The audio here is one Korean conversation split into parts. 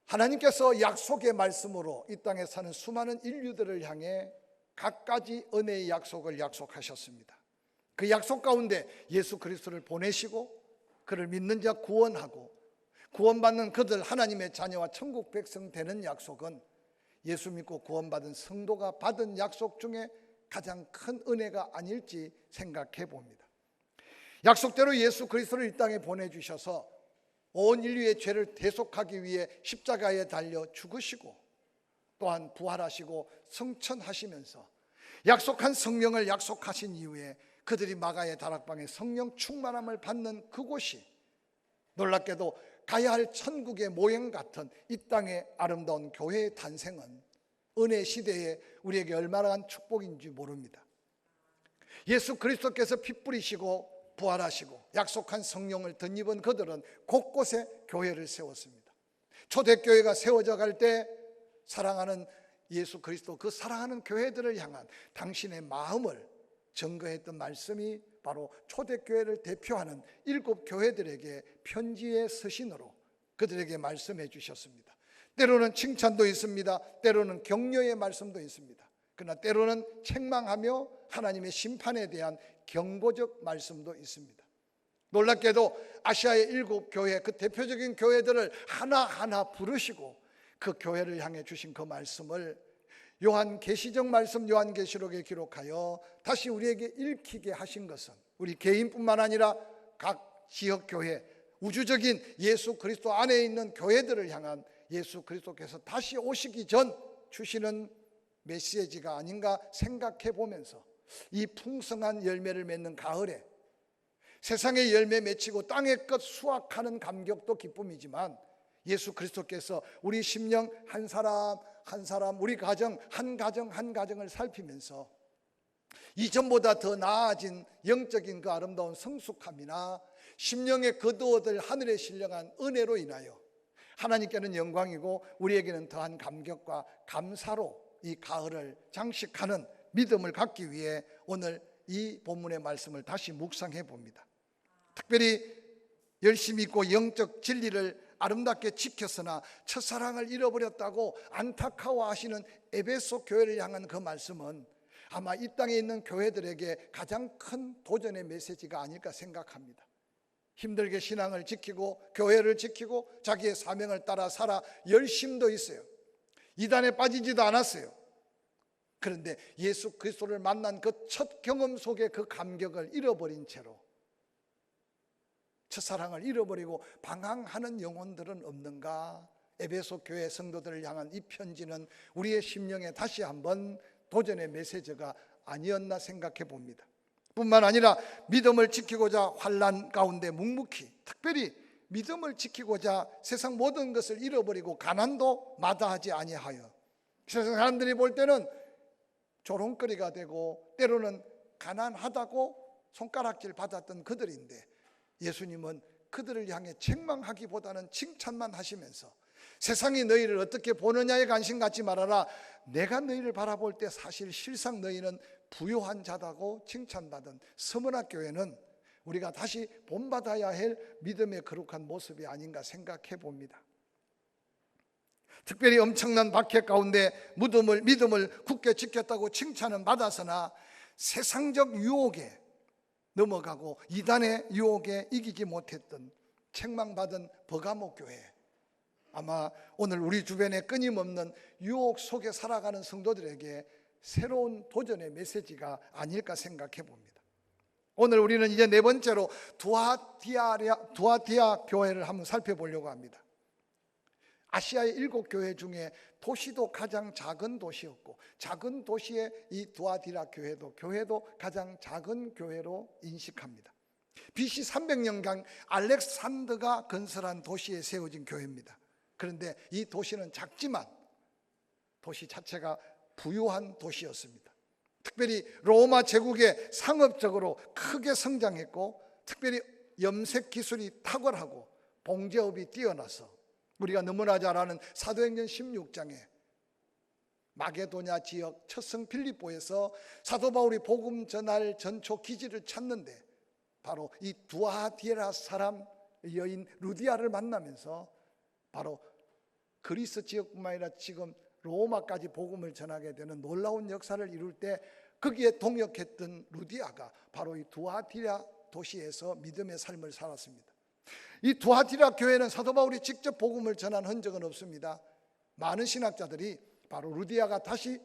하나님께서 약속의 말씀으로 이 땅에 사는 수많은 인류들을 향해 갖가지 은혜의 약속을 약속하셨습니다. 그 약속 가운데 예수 그리스도를 보내시고 그를 믿는 자 구원하고 구원받는 그들 하나님의 자녀와 천국 백성 되는 약속은 예수 믿고 구원받은 성도가 받은 약속 중에 가장 큰 은혜가 아닐지 생각해 봅니다. 약속대로 예수 그리스도를 이 땅에 보내주셔서 온 인류의 죄를 대속하기 위해 십자가에 달려 죽으시고 또한 부활하시고 성천하시면서 약속한 성령을 약속하신 이후에 그들이 마가의 다락방에 성령 충만함을 받는 그곳이 놀랍게도 가야 할 천국의 모형 같은 이 땅의 아름다운 교회의 탄생은 은혜 시대에 우리에게 얼마나 큰 축복인지 모릅니다. 예수 그리스도께서 피 뿌리시고 부활하시고 약속한 성령을 덧입은 그들은 곳곳에 교회를 세웠습니다. 초대교회가 세워져 갈 때 사랑하는 예수 그리스도 그 사랑하는 교회들을 향한 당신의 마음을 증거했던 말씀이 바로 초대교회를 대표하는 7 교회들에게 편지의 서신으로 그들에게 말씀해 주셨습니다. 때로는 칭찬도 있습니다. 때로는 격려의 말씀도 있습니다. 그러나 때로는 책망하며 하나님의 심판에 대한 경고적 말씀도 있습니다. 놀랍게도 아시아의 7 교회 그 대표적인 교회들을 하나하나 부르시고 그 교회를 향해 주신 그 말씀을 요한계시적 말씀 요한계시록에 기록하여 다시 우리에게 읽히게 하신 것은 우리 개인뿐만 아니라 각 지역교회 우주적인 예수 그리스도 안에 있는 교회들을 향한 예수 그리스도께서 다시 오시기 전 주시는 메시지가 아닌가 생각해 보면서 이 풍성한 열매를 맺는 가을에 세상의 열매 맺히고 땅의 끝 수확하는 감격도 기쁨이지만 예수 그리스도께서 우리 심령 한 사람 한 사람 우리 가정 한 가정을 살피면서 이전보다 더 나아진 영적인 그 아름다운 성숙함이나 심령에 거두어들 하늘에 신령한 은혜로 인하여 하나님께는 영광이고 우리에게는 더한 감격과 감사로 이 가을을 장식하는 믿음을 갖기 위해 오늘 이 본문의 말씀을 다시 묵상해 봅니다. 특별히 열심히 있고 영적 진리를 아름답게 지켰으나 첫사랑을 잃어버렸다고 안타까워하시는 에베소 교회를 향한 그 말씀은 아마 이 땅에 있는 교회들에게 가장 큰 도전의 메시지가 아닐까 생각합니다. 힘들게 신앙을 지키고 교회를 지키고 자기의 사명을 따라 살아 열심도 있어요. 이단에 빠지지도 않았어요. 그런데 예수 그리스도를 만난 그 첫 경험 속에 그 감격을 잃어버린 채로 첫사랑을 잃어버리고 방황하는 영혼들은 없는가? 에베소 교회 성도들을 향한 이 편지는 우리의 심령에 다시 한번 도전의 메시지가 아니었나 생각해 봅니다. 뿐만 아니라 믿음을 지키고자 환난 가운데 묵묵히 특별히 믿음을 지키고자 세상 모든 것을 잃어버리고 가난도 마다하지 아니하여 세상 사람들이 볼 때는 조롱거리가 되고 때로는 가난하다고 손가락질 받았던 그들인데 예수님은 그들을 향해 책망하기보다는 칭찬만 하시면서 세상이 너희를 어떻게 보느냐에 관심 갖지 말아라. 내가 너희를 바라볼 때 사실 실상 너희는 부요한 자다고 칭찬받은 서문화 교회는 우리가 다시 본받아야 할 믿음의 거룩한 모습이 아닌가 생각해 봅니다. 특별히 엄청난 박해 가운데 믿음을 굳게 지켰다고 칭찬은 받았으나 세상적 유혹에 넘어가고 이단의 유혹에 이기지 못했던 책망받은 버가모 교회, 아마 오늘 우리 주변에 끊임없는 유혹 속에 살아가는 성도들에게 새로운 도전의 메시지가 아닐까 생각해 봅니다. 오늘 우리는 이제 4번째로 두아디아 교회를 한번 살펴보려고 합니다. 아시아의 7 교회 중에 도시도 가장 작은 도시였고 작은 도시의 이 두아디라 교회도 가장 작은 교회로 인식합니다. BC 300년경 알렉산더가 건설한 도시에 세워진 교회입니다. 그런데 이 도시는 작지만 도시 자체가 부유한 도시였습니다. 특별히 로마 제국에 상업적으로 크게 성장했고 특별히 염색 기술이 탁월하고 봉제업이 뛰어나서 우리가 너무나 잘 아는 사도행전 16장에 마게도냐 지역 첫성 빌립보에서 사도 바울이 복음 전할 전초 기지를 찾는데 바로 이 두아디라 사람 여인 루디아를 만나면서 바로 그리스 지역뿐만 아니라 지금 로마까지 복음을 전하게 되는 놀라운 역사를 이룰 때 거기에 동역했던 루디아가 바로 이 두아티라 도시에서 믿음의 삶을 살았습니다. 이 두아티라 교회는 사도 바울이 직접 복음을 전한 흔적은 없습니다. 많은 신학자들이 바로 루디아가 다시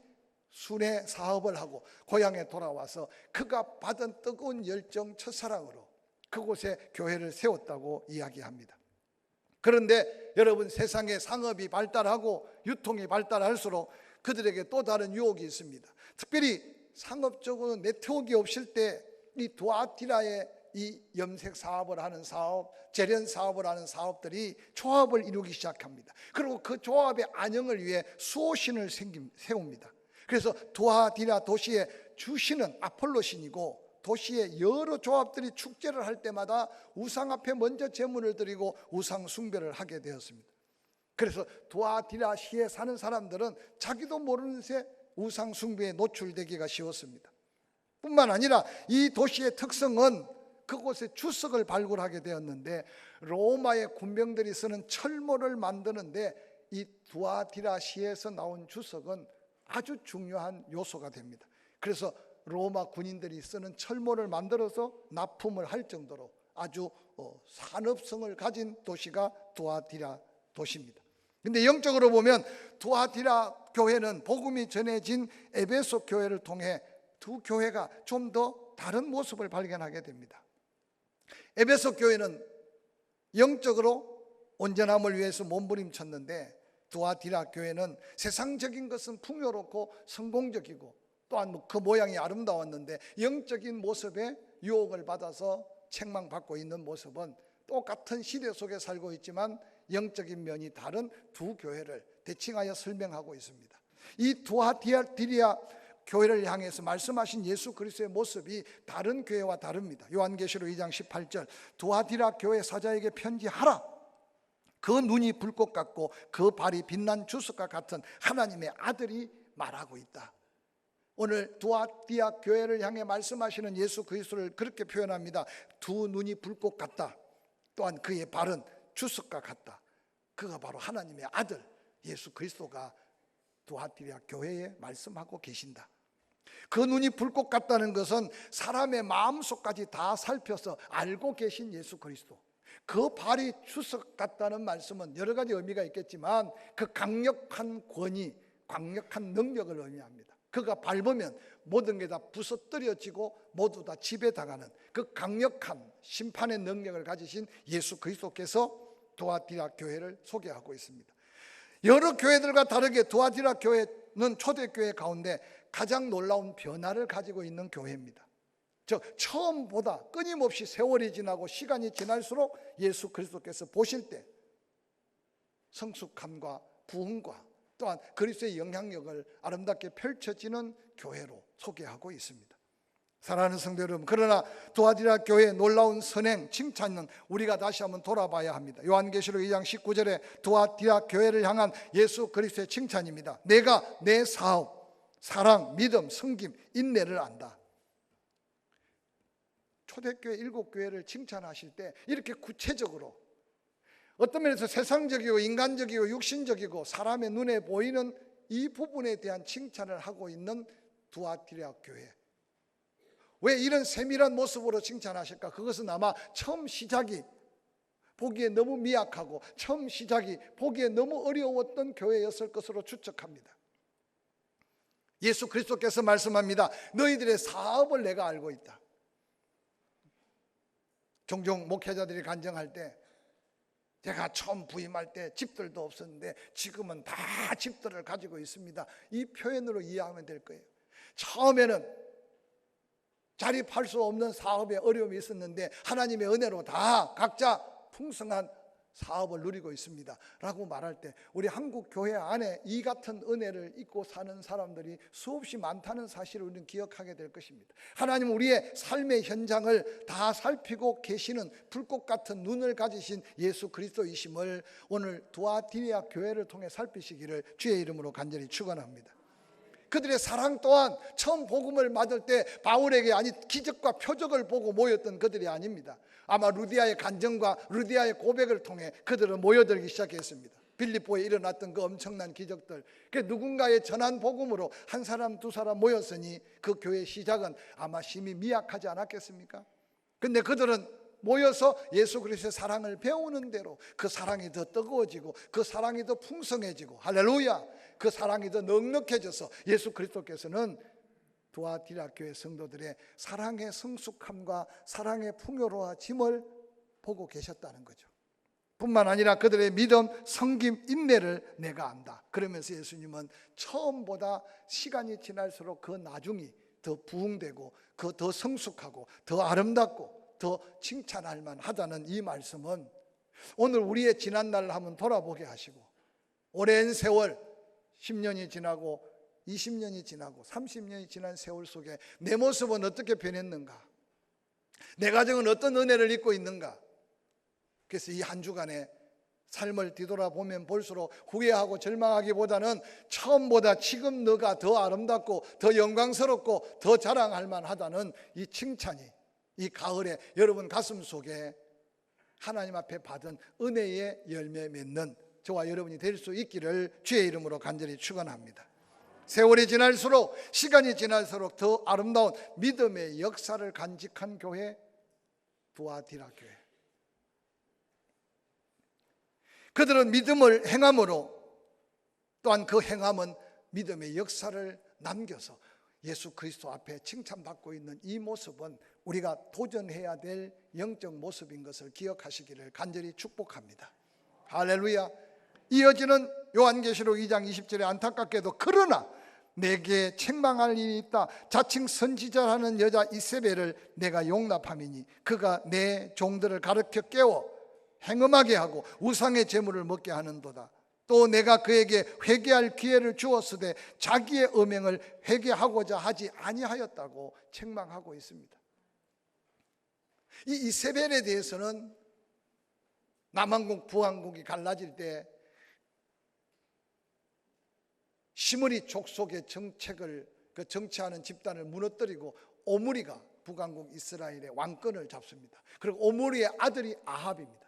순회 사업을 하고 고향에 돌아와서 그가 받은 뜨거운 열정, 첫사랑으로 그곳에 교회를 세웠다고 이야기합니다. 그런데 여러분, 세상의 상업이 발달하고 유통이 발달할수록 그들에게 또 다른 유혹이 있습니다. 특별히 상업적으로 네트워크가 없을 때 이 두아티라의 이 염색 사업을 하는 사업, 재련 사업을 하는 사업들이 조합을 이루기 시작합니다. 그리고 그 조합의 안영을 위해 수호신을 세웁니다. 그래서 두아티라 도시의 주신은 아폴로신이고 도시의 여러 조합들이 축제를 할 때마다 우상 앞에 먼저 제물을 드리고 우상 숭배를 하게 되었습니다. 그래서 두아티라시에 사는 사람들은 자기도 모르는 새 우상 숭배에 노출되기가 쉬웠습니다. 뿐만 아니라 이 도시의 특성은 그곳에 주석을 발굴하게 되었는데 로마의 군병들이 쓰는 철모를 만드는데 이 두아티라시에서 나온 주석은 아주 중요한 요소가 됩니다. 그래서 로마 군인들이 쓰는 철모를 만들어서 납품을 할 정도로 아주 산업성을 가진 도시가 두아티라 도시입니다. 근데 영적으로 보면 두아티라 교회는 복음이 전해진 에베소 교회를 통해 두 교회가 좀 더 다른 모습을 발견하게 됩니다. 에베소 교회는 영적으로 온전함을 위해서 몸부림쳤는데 두아티라 교회는 세상적인 것은 풍요롭고 성공적이고 또한 그 모양이 아름다웠는데 영적인 모습에 유혹을 받아서 책망받고 있는 모습은 똑같은 시대 속에 살고 있지만 영적인 면이 다른 두 교회를 대칭하여 설명하고 있습니다. 이 두아티라 교회를 향해서 말씀하신 예수 그리스도의 모습이 다른 교회와 다릅니다. 요한계시록 2장 18절 두아티라 교회 사자에게 편지하라. 그 눈이 불꽃 같고 그 발이 빛난 주석과 같은 하나님의 아들이 말하고 있다. 오늘 두아티라 교회를 향해 말씀하시는 예수 그리스도를 그렇게 표현합니다. 두 눈이 불꽃 같다. 또한 그의 발은 주석과 같다. 그가 바로 하나님의 아들 예수 그리스도가 두아티라 교회에 말씀하고 계신다. 그 눈이 불꽃 같다는 것은 사람의 마음속까지 다 살펴서 알고 계신 예수 그리스도, 그 발이 주석 같다는 말씀은 여러 가지 의미가 있겠지만 그 강력한 권위, 강력한 능력을 의미합니다. 그가 밟으면 모든 게 다 부서뜨려지고 모두 다 지배당하는 그 강력한 심판의 능력을 가지신 예수 그리스도께서 두아티라 교회를 소개하고 있습니다. 여러 교회들과 다르게 두아티라 교회는 초대교회 가운데 가장 놀라운 변화를 가지고 있는 교회입니다. 즉 처음보다 끊임없이 세월이 지나고 시간이 지날수록 예수 그리스도께서 보실 때 성숙함과 부흥과 또한 그리스도의 영향력을 아름답게 펼쳐지는 교회로 소개하고 있습니다. 사랑하는 성도 여러분, 그러나 두아티라 교회의 놀라운 선행, 칭찬은 우리가 다시 한번 돌아봐야 합니다. 요한계시록 2장 19절에 두아티라 교회를 향한 예수 그리스도의 칭찬입니다. 내가 내 사업, 사랑, 믿음, 섬김, 인내를 안다. 초대교회 7교회를 칭찬하실 때 이렇게 구체적으로 어떤 면에서 세상적이고 인간적이고 육신적이고 사람의 눈에 보이는 이 부분에 대한 칭찬을 하고 있는 두아티라 교회. 왜 이런 세밀한 모습으로 칭찬하실까? 그것은 아마 처음 시작이 보기에 너무 미약하고 처음 시작이 보기에 너무 어려웠던 교회였을 것으로 추측합니다. 예수 그리스도께서 말씀합니다. 너희들의 사업을 내가 알고 있다. 종종 목회자들이 간증할 때 제가 처음 부임할 때 집들도 없었는데 지금은 다 집들을 가지고 있습니다. 이 표현으로 이해하면 될 거예요. 처음에는 자립할 수 없는 사업에 어려움이 있었는데 하나님의 은혜로 다 각자 풍성한 사업을 누리고 있습니다 라고 말할 때 우리 한국 교회 안에 이 같은 은혜를 잊고 사는 사람들이 수없이 많다는 사실을 우리는 기억하게 될 것입니다. 하나님은 우리의 삶의 현장을 다 살피고 계시는 불꽃 같은 눈을 가지신 예수 그리스도이심을 오늘 두아티라 교회를 통해 살피시기를 주의 이름으로 간절히 축원합니다. 그들의 사랑 또한 처음 복음을 받을 때 바울에게 아니 기적과 표적을 보고 모였던 그들이 아닙니다. 아마 루디아의 간증과 루디아의 고백을 통해 그들은 모여들기 시작했습니다. 빌립보에 일어났던 그 엄청난 기적들, 그 누군가의 전한 복음으로 한 사람 두 사람 모였으니 그 교회 시작은 아마 심히 미약하지 않았겠습니까? 근데 그들은 모여서 예수 그리스도의 사랑을 배우는 대로 그 사랑이 더 뜨거워지고 그 사랑이 더 풍성해지고, 할렐루야, 그 사랑이 더 넉넉해져서 예수 그리스도께서는 두아디라 교회 성도들의 사랑의 성숙함과 사랑의 풍요로워짐을 보고 계셨다는 거죠. 뿐만 아니라 그들의 믿음, 섬김, 인내를 내가 안다. 그러면서 예수님은 처음보다 시간이 지날수록 그 나중이 더 부흥되고 그 더 성숙하고 더 아름답고 더 칭찬할 만하다는 이 말씀은 오늘 우리의 지난 날을 한번 돌아보게 하시고, 오랜 세월, 10년이 지나고 20년이 지나고 30년이 지난 세월 속에 내 모습은 어떻게 변했는가, 내 가정은 어떤 은혜를 입고 있는가. 그래서 이 한 주간의 삶을 뒤돌아보면 볼수록 후회하고 절망하기보다는 처음보다 지금 너가 더 아름답고 더 영광스럽고 더 자랑할 만하다는 이 칭찬이 이 가을에 여러분 가슴 속에 하나님 앞에 받은 은혜의 열매 맺는 저와 여러분이 될 수 있기를 주의 이름으로 간절히 축원합니다. 세월이 지날수록, 시간이 지날수록 더 아름다운 믿음의 역사를 간직한 교회, 두아디라 교회. 그들은 믿음을 행함으로, 또한 그 행함은 믿음의 역사를 남겨서 예수 그리스도 앞에 칭찬받고 있는 이 모습은 우리가 도전해야 될 영적 모습인 것을 기억하시기를 간절히 축복합니다. 할렐루야. 이어지는 요한계시록 2장 20절에 안타깝게도 그러나 내게 책망할 일이 있다. 자칭 선지자라는 여자 이세벨을 내가 용납함이니 그가 내 종들을 가르쳐 깨워 행음하게 하고 우상의 제물을 먹게 하는도다. 또 내가 그에게 회개할 기회를 주었으되 자기의 음행을 회개하고자 하지 아니하였다고 책망하고 있습니다. 이 이세벨에 대해서는 남한국 북한국이 갈라질 때 시므리 족속의 정책을 정치하는 집단을 무너뜨리고 오므리가 북한국 이스라엘의 왕권을 잡습니다. 그리고 오므리의 아들이 아합입니다.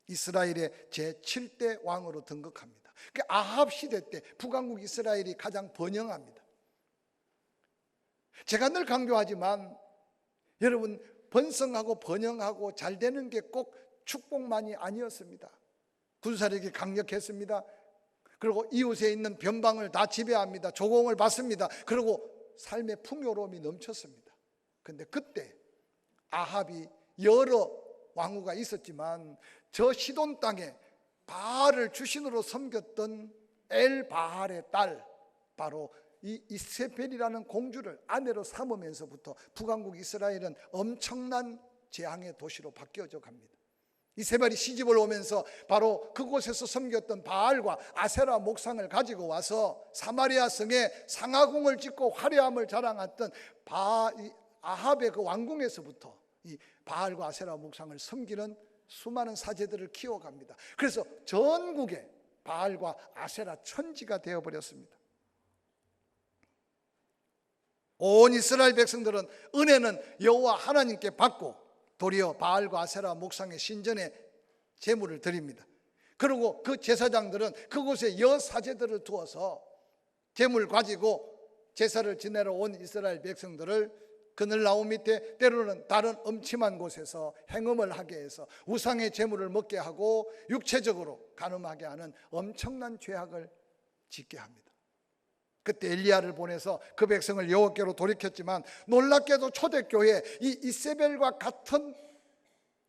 이스라엘의 제7대 왕으로 등극합니다. 그 아합 시대 때 북한국 이스라엘이 가장 번영합니다. 제가 늘 강조하지만 여러분, 번성하고 번영하고 잘 되는 게 꼭 축복만이 아니었습니다. 군사력이 강력했습니다. 그리고 이웃에 있는 변방을 다 지배합니다. 조공을 받습니다. 그리고 삶의 풍요로움이 넘쳤습니다. 그런데 그때 아합이 여러 왕후가 있었지만 저 시돈 땅에 바알을 주신으로 섬겼던 엘바알의 딸, 바로 이 이세벨이라는 공주를 아내로 삼으면서부터 북한국 이스라엘은 엄청난 재앙의 도시로 바뀌어져 갑니다. 이세벨이 시집을 오면서 바로 그곳에서 섬겼던 바알과 아세라 목상을 가지고 와서 사마리아 성에 상아궁을 짓고 화려함을 자랑했던 아합의 그 왕궁에서부터 이 바알과 아세라 목상을 섬기는 수많은 사제들을 키워갑니다. 그래서 전국에 바알과 아세라 천지가 되어버렸습니다. 온 이스라엘 백성들은 은혜는 여호와 하나님께 받고 도리어 바알과 아세라 목상의 신전에 제물을 드립니다. 그리고 그 제사장들은 그곳에 여사제들을 두어서 제물 가지고 제사를 지내러 온 이스라엘 백성들을 그늘 나무 밑에 때로는 다른 음침한 곳에서 행음을 하게 해서 우상의 제물을 먹게 하고 육체적으로 간음하게 하는 엄청난 죄악을 짓게 합니다. 그때 엘리야를 보내서 그 백성을 여호와께로 돌이켰지만 놀랍게도 초대교회 이 이세벨과 같은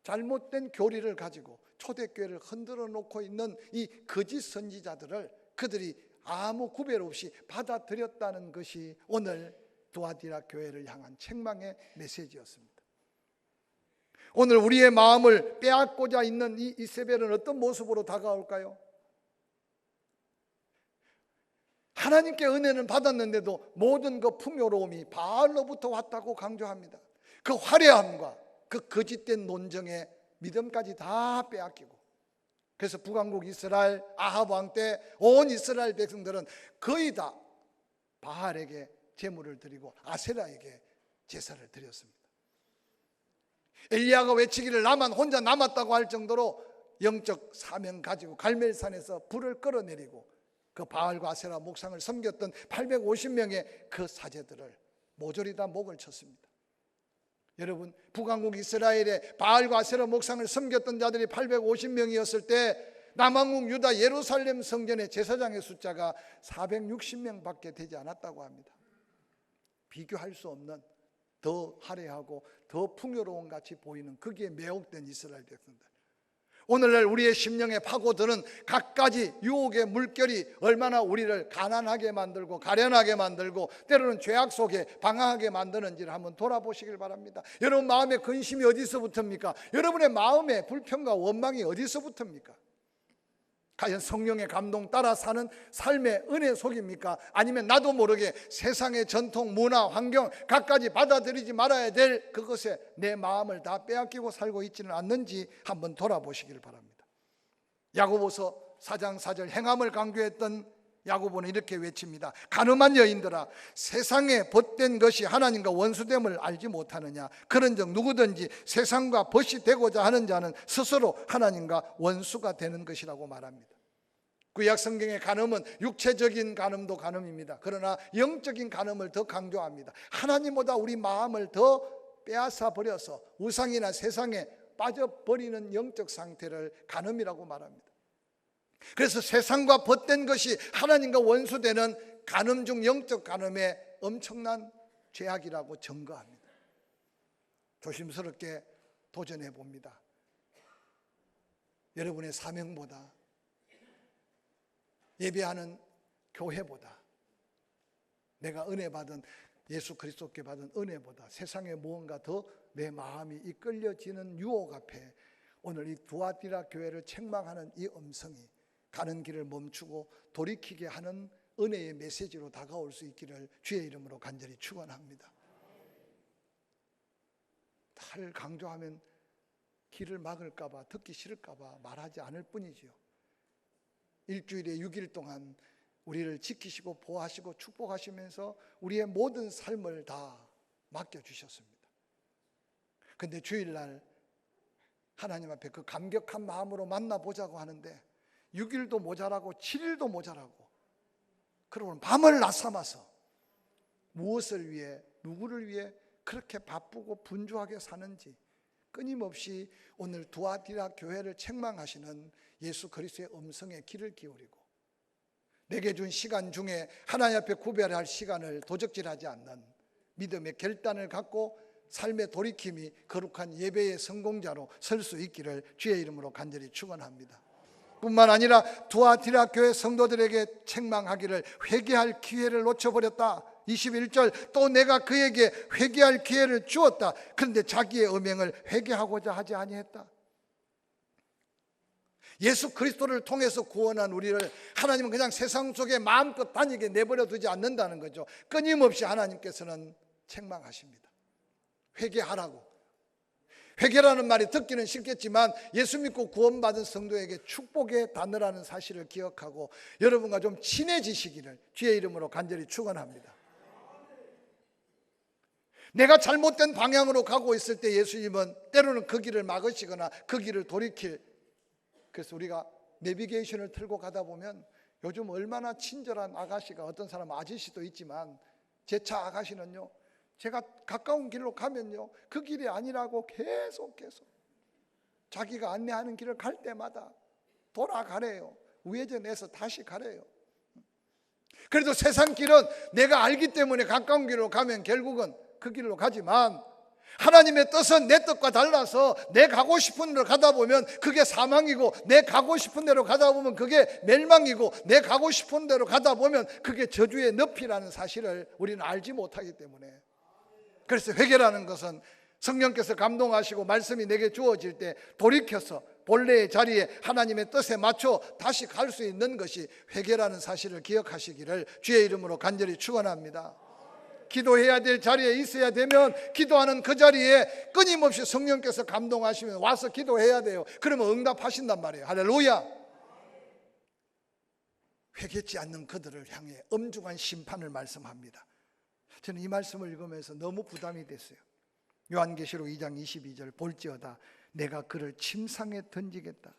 잘못된 교리를 가지고 초대교회를 흔들어 놓고 있는 이 거짓 선지자들을 그들이 아무 구별 없이 받아들였다는 것이 오늘 두아디라 교회를 향한 책망의 메시지였습니다. 오늘 우리의 마음을 빼앗고자 있는 이 이세벨은 어떤 모습으로 다가올까요? 하나님께 은혜는 받았는데도 모든 그 풍요로움이 바알로부터 왔다고 강조합니다. 그 화려함과 그 거짓된 논정에 믿음까지 다 빼앗기고, 그래서 북왕국 이스라엘 아합 왕 때 온 이스라엘 백성들은 거의 다 바알에게 제물을 드리고 아세라에게 제사를 드렸습니다. 엘리야가 외치기를 나만 혼자 남았다고 할 정도로 영적 사명 가지고 갈멜산에서 불을 끌어내리고 그 바알과 아세라 목상을 섬겼던 850명의 그 사제들을 모조리 다 목을 쳤습니다. 여러분, 북왕국 이스라엘의 바알과 아세라 목상을 섬겼던 자들이 850명이었을 때 남왕국 유다 예루살렘 성전의 제사장의 숫자가 460명밖에 되지 않았다고 합니다. 비교할 수 없는 더 화려하고 더 풍요로운 같이 보이는 거기에 매혹된 이스라엘 백성들. 오늘날 우리의 심령에 파고드는 갖가지 유혹의 물결이 얼마나 우리를 가난하게 만들고 가련하게 만들고 때로는 죄악 속에 방황하게 만드는지를 한번 돌아보시길 바랍니다. 여러분 마음의 근심이 어디서부터입니까? 여러분의 마음의 불평과 원망이 어디서부터입니까? 과연 성령의 감동 따라 사는 삶의 은혜 속입니까? 아니면 나도 모르게 세상의 전통, 문화, 환경 갖가지 받아들이지 말아야 될 그것에 내 마음을 다 빼앗기고 살고 있지는 않는지 한번 돌아보시길 바랍니다. 야고보서 4장 4절 행함을 강조했던 야고보는 이렇게 외칩니다. 가늠한 여인들아, 세상에 벗된 것이 하나님과 원수됨을 알지 못하느냐? 그런즉 누구든지 세상과 벗이 되고자 하는 자는 스스로 하나님과 원수가 되는 것이라고 말합니다. 구약 성경의 간음은 육체적인 간음도 간음입니다. 그러나 영적인 간음을 더 강조합니다. 하나님보다 우리 마음을 더 빼앗아 버려서 우상이나 세상에 빠져버리는 영적 상태를 간음이라고 말합니다. 그래서 세상과 벗된 것이 하나님과 원수되는 간음 중 영적 간음의 엄청난 죄악이라고 증거합니다. 조심스럽게 도전해 봅니다. 여러분의 사명보다, 예배하는 교회보다, 내가 은혜 받은 예수 그리스도께 받은 은혜보다 세상에 무언가 더 내 마음이 이끌려지는 유혹 앞에 오늘 이 두아디라 교회를 책망하는 이 음성이 가는 길을 멈추고 돌이키게 하는 은혜의 메시지로 다가올 수 있기를 주의 이름으로 간절히 축원합니다. 잘 강조하면 길을 막을까 봐, 듣기 싫을까 봐 말하지 않을 뿐이지요. 일주일에 6일 동안 우리를 지키시고 보호하시고 축복하시면서 우리의 모든 삶을 다 맡겨주셨습니다. 근데 주일날 하나님 앞에 그 감격한 마음으로 만나보자고 하는데 6일도 모자라고 7일도 모자라고, 그러면 밤을 낮삼아서 무엇을 위해, 누구를 위해 그렇게 바쁘고 분주하게 사는지 끊임없이 오늘 두아디라 교회를 책망하시는 예수 그리스도의 음성에 귀를 기울이고, 내게 준 시간 중에 하나님 앞에 구별할 시간을 도적질하지 않는 믿음의 결단을 갖고 삶의 돌이킴이 거룩한 예배의 성공자로 설 수 있기를 주의 이름으로 간절히 축원합니다. 뿐만 아니라 두아디라 교회 성도들에게 책망하기를 회개할 기회를 놓쳐버렸다. 21절, 또 내가 그에게 회개할 기회를 주었다. 그런데 자기의 음행을 회개하고자 하지 아니했다. 예수 그리스도를 통해서 구원한 우리를 하나님은 그냥 세상 속에 마음껏 다니게 내버려 두지 않는다는 거죠. 끊임없이 하나님께서는 책망하십니다. 회개하라고. 회개라는 말이 듣기는 쉽겠지만 예수 믿고 구원받은 성도에게 축복의 단어라는 사실을 기억하고 여러분과 좀 친해지시기를 주의 이름으로 간절히 축원합니다. 내가 잘못된 방향으로 가고 있을 때 예수님은 때로는 그 길을 막으시거나 그 길을 돌이킬, 그래서 우리가 내비게이션을 틀고 가다 보면 요즘 얼마나 친절한 아가씨가, 어떤 사람은 아저씨도 있지만 제 차 아가씨는요, 제가 가까운 길로 가면요 그 길이 아니라고 계속 자기가 안내하는 길을 갈 때마다 돌아가래요. 우회전해서 다시 가래요. 그래도 세상 길은 내가 알기 때문에 가까운 길로 가면 결국은 그 길로 가지만 하나님의 뜻은 내 뜻과 달라서 내 가고 싶은 대로 가다 보면 그게 사망이고, 내 가고 싶은 대로 가다 보면 그게 멸망이고, 내 가고 싶은 대로 가다 보면 그게 저주의 늪이라는 사실을 우리는 알지 못하기 때문에, 그래서 회개라는 것은 성령께서 감동하시고 말씀이 내게 주어질 때 돌이켜서 본래의 자리에 하나님의 뜻에 맞춰 다시 갈 수 있는 것이 회개라는 사실을 기억하시기를 주의 이름으로 간절히 축원합니다. 기도해야 될 자리에 있어야 되면 기도하는 그 자리에 끊임없이 성령께서 감동하시면 와서 기도해야 돼요. 그러면 응답하신단 말이에요. 할렐루야. 회개치 않는 그들을 향해 엄중한 심판을 말씀합니다. 저는 이 말씀을 읽으면서 너무 부담이 됐어요. 요한계시록 2장 22절, 볼지어다 내가 그를 침상에 던지겠다.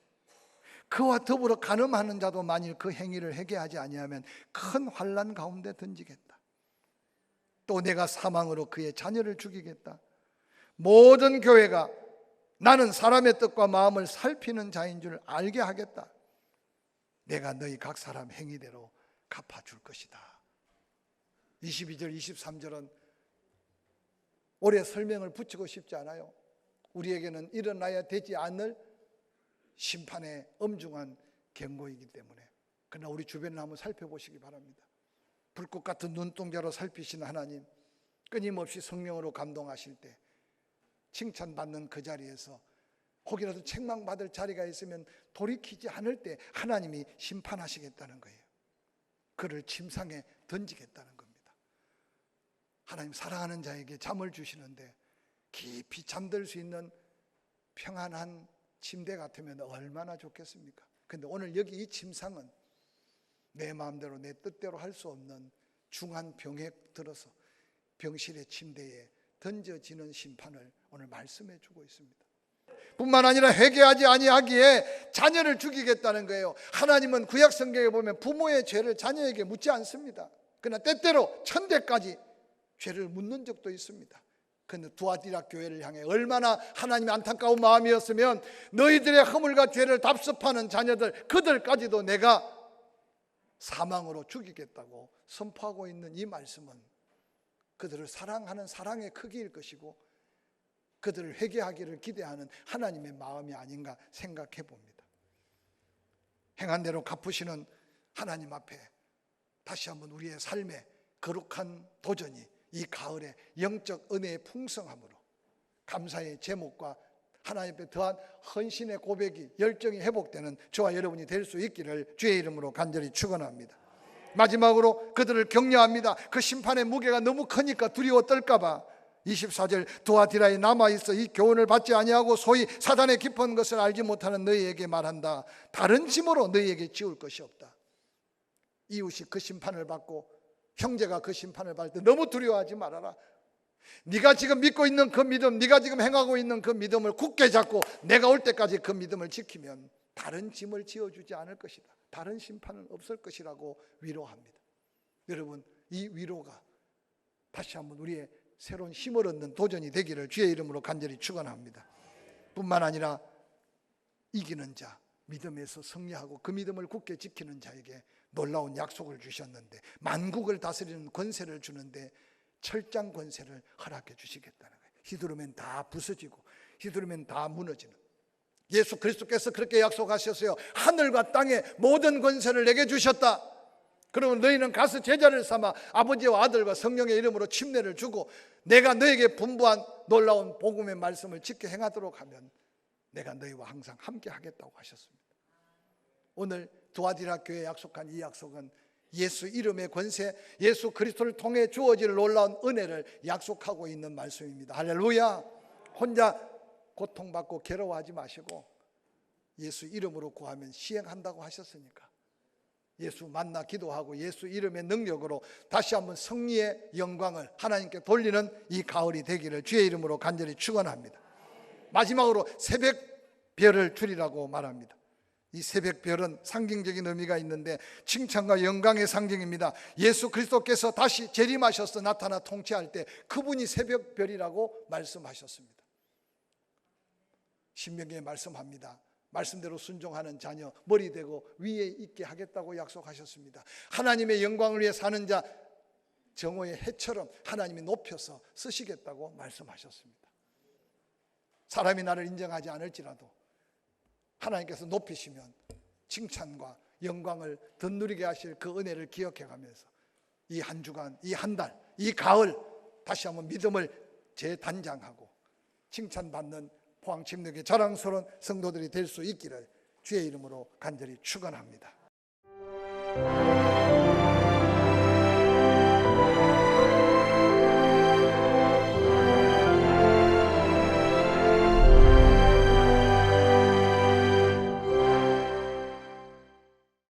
그와 더불어 간음하는 자도 만일 그 행위를 회개하지 아니하면 큰 환난 가운데 던지겠다. 또 내가 사망으로 그의 자녀를 죽이겠다. 모든 교회가 나는 사람의 뜻과 마음을 살피는 자인 줄 알게 하겠다. 내가 너희 각 사람 행위대로 갚아줄 것이다. 22절 23절은 오래 설명을 붙이고 싶지 않아요. 우리에게는 일어나야 되지 않을 심판의 엄중한 경고이기 때문에. 그러나 우리 주변을 한번 살펴보시기 바랍니다. 불꽃 같은 눈동자로 살피시는 하나님, 끊임없이 성령으로 감동하실 때 칭찬받는 그 자리에서 혹이라도 책망받을 자리가 있으면 돌이키지 않을 때 하나님이 심판하시겠다는 거예요. 그를 침상에 던지겠다는 겁니다. 하나님 사랑하는 자에게 잠을 주시는데 깊이 잠들 수 있는 평안한 침대 같으면 얼마나 좋겠습니까? 근데 오늘 여기 이 침상은 내 마음대로 내 뜻대로 할 수 없는 중한 병에 들어서 병실의 침대에 던져지는 심판을 오늘 말씀해 주고 있습니다. 뿐만 아니라 회개하지 아니하기에 자녀를 죽이겠다는 거예요. 하나님은 구약 성경에 보면 부모의 죄를 자녀에게 묻지 않습니다. 그러나 때때로 천대까지 죄를 묻는 적도 있습니다. 그런데 두아디라 교회를 향해 얼마나 하나님의 안타까운 마음이었으면 너희들의 허물과 죄를 답습하는 자녀들 그들까지도 내가 사망으로 죽이겠다고 선포하고 있는 이 말씀은 그들을 사랑하는 사랑의 크기일 것이고 그들을 회개하기를 기대하는 하나님의 마음이 아닌가 생각해 봅니다. 행한 대로 갚으시는 하나님 앞에 다시 한번 우리의 삶의 거룩한 도전이 이 가을에 영적 은혜의 풍성함으로 감사의 제목과 하나님 앞에 더한 헌신의 고백이 열정이 회복되는 저와 여러분이 될 수 있기를 주의 이름으로 간절히 축원합니다. 마지막으로 그들을 격려합니다. 그 심판의 무게가 너무 크니까 두려워 떨까 봐 24절 두아디라에 남아있어 이 교훈을 받지 아니하고 소위 사단의 깊은 것을 알지 못하는 너희에게 말한다. 다른 짐으로 너희에게 지울 것이 없다. 이웃이 그 심판을 받고 형제가 그 심판을 받을 때 너무 두려워하지 말아라. 네가 지금 믿고 있는 그 믿음, 네가 지금 행하고 있는 그 믿음을 굳게 잡고 내가 올 때까지 그 믿음을 지키면 다른 짐을 지어주지 않을 것이다. 다른 심판은 없을 것이라고 위로합니다. 여러분, 이 위로가 다시 한번 우리의 새로운 힘을 얻는 도전이 되기를 주의 이름으로 간절히 축원합니다. 뿐만 아니라 이기는 자, 믿음에서 승리하고 그 믿음을 굳게 지키는 자에게 놀라운 약속을 주셨는데 만국을 다스리는 권세를 주는데 철장 권세를 허락해 주시겠다는 거예요. 휘두르면 다 부서지고 휘두르면 다 무너지는 예수 그리스도께서 그렇게 약속하셨어요. 하늘과 땅의 모든 권세를 내게 주셨다. 그러면 너희는 가서 제자를 삼아 아버지와 아들과 성령의 이름으로 침례를 주고 내가 너에게 분부한 놀라운 복음의 말씀을 지켜 행하도록 하면 내가 너희와 항상 함께 하겠다고 하셨습니다. 오늘 두아디라 교회에 약속한 이 약속은 예수 이름의 권세, 예수 그리스도를 통해 주어질 놀라운 은혜를 약속하고 있는 말씀입니다. 할렐루야. 혼자 고통받고 괴로워하지 마시고 예수 이름으로 구하면 시행한다고 하셨으니까 예수 만나 기도하고 예수 이름의 능력으로 다시 한번 승리의 영광을 하나님께 돌리는 이 가을이 되기를 주의 이름으로 간절히 축원합니다. 마지막으로 새벽별을 주리라고 말합니다. 이 새벽별은 상징적인 의미가 있는데 칭찬과 영광의 상징입니다. 예수 그리스도께서 다시 재림하셔서 나타나 통치할 때 그분이 새벽별이라고 말씀하셨습니다. 신명기에 말씀합니다. 말씀대로 순종하는 자녀 머리 대고 위에 있게 하겠다고 약속하셨습니다. 하나님의 영광을 위해 사는 자 정오의 해처럼 하나님이 높여서 쓰시겠다고 말씀하셨습니다. 사람이 나를 인정하지 않을지라도 하나님께서 높이시면 칭찬과 영광을 덧누리게 하실 그 은혜를 기억해가면서 이 한 주간, 이 한 달, 이 가을 다시 한번 믿음을 재단장하고 칭찬받는 포항침례교회 자랑스러운 성도들이 될 수 있기를 주의 이름으로 간절히 축원합니다.